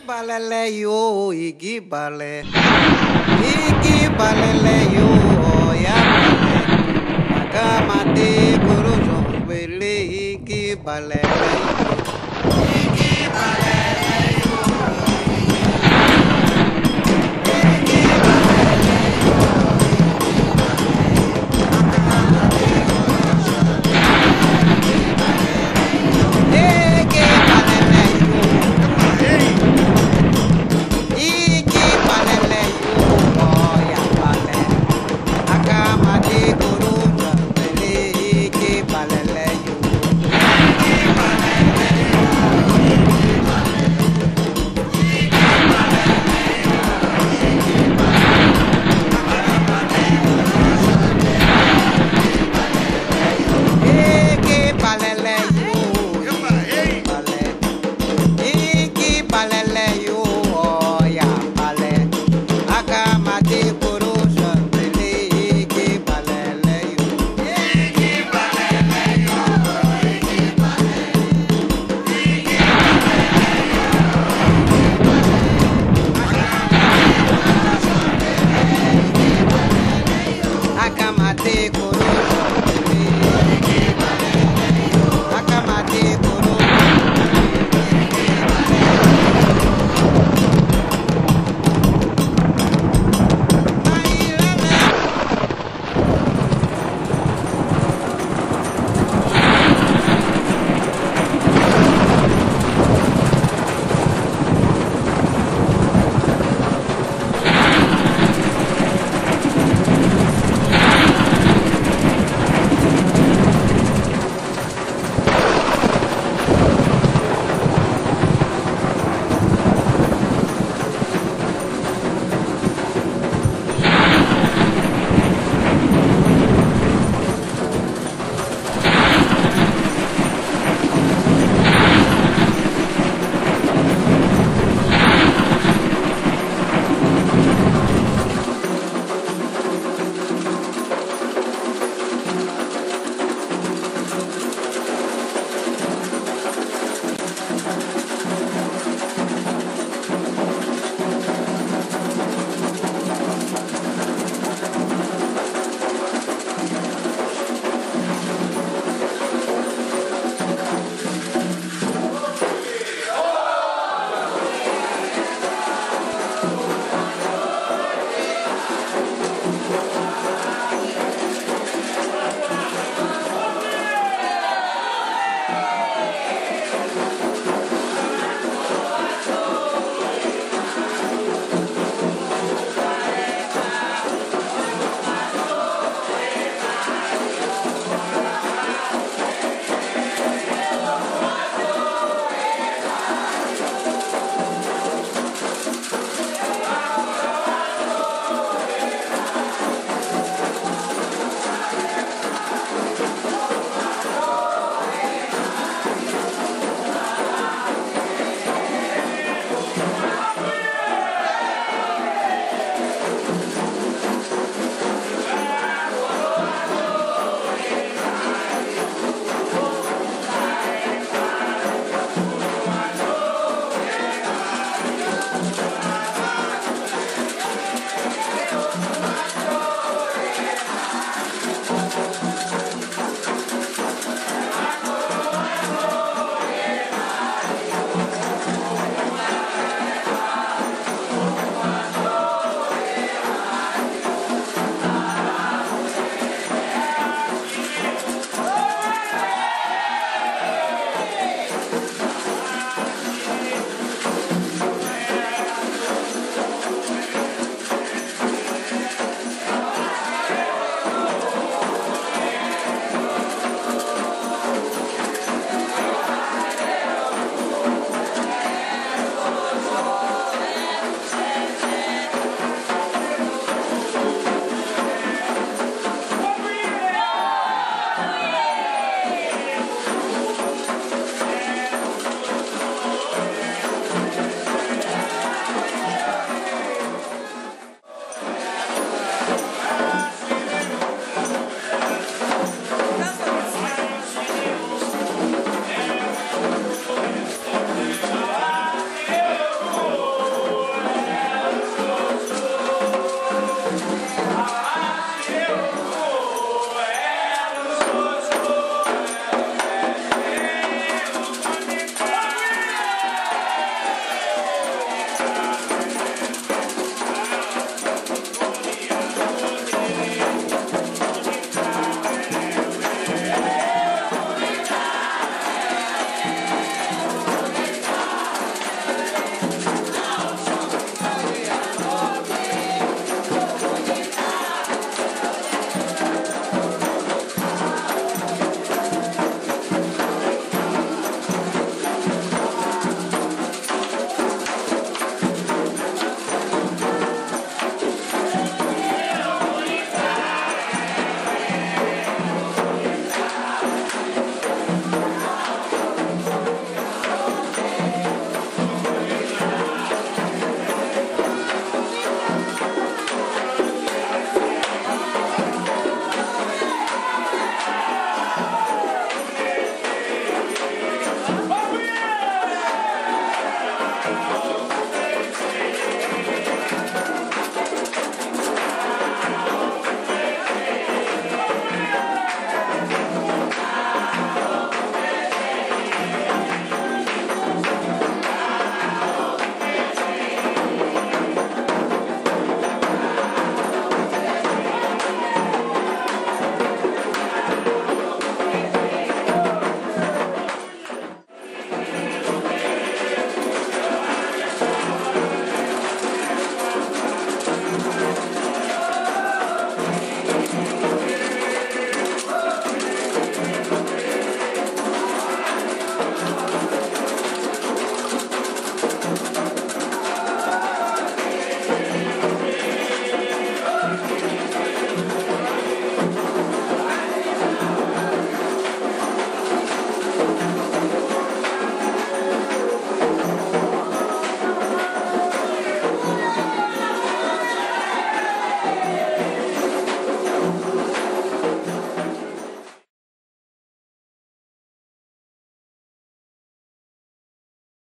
balele yo, igi bale. Igi balele yo, ya bale. Akamate korojo bele, igi balele yo. Igi balele yo. Igi balele yo. Akamate korojo bele, igi balele yo. Iki balele yo, oh ya bale. Akamate kuruja bele, iki balele yo. Iki balele yo, iki balele yo. Iki balele yo, iki balele yo. Akamate kuruja bele, iki balele yo. Iki balele yo, iki balele yo, oh ya bale. Akamate kuruja bele, iki balele yo. Iki balele yo, iki balele yo. Iki akamate kuruja bele, iki balele yo. Akamate kuruja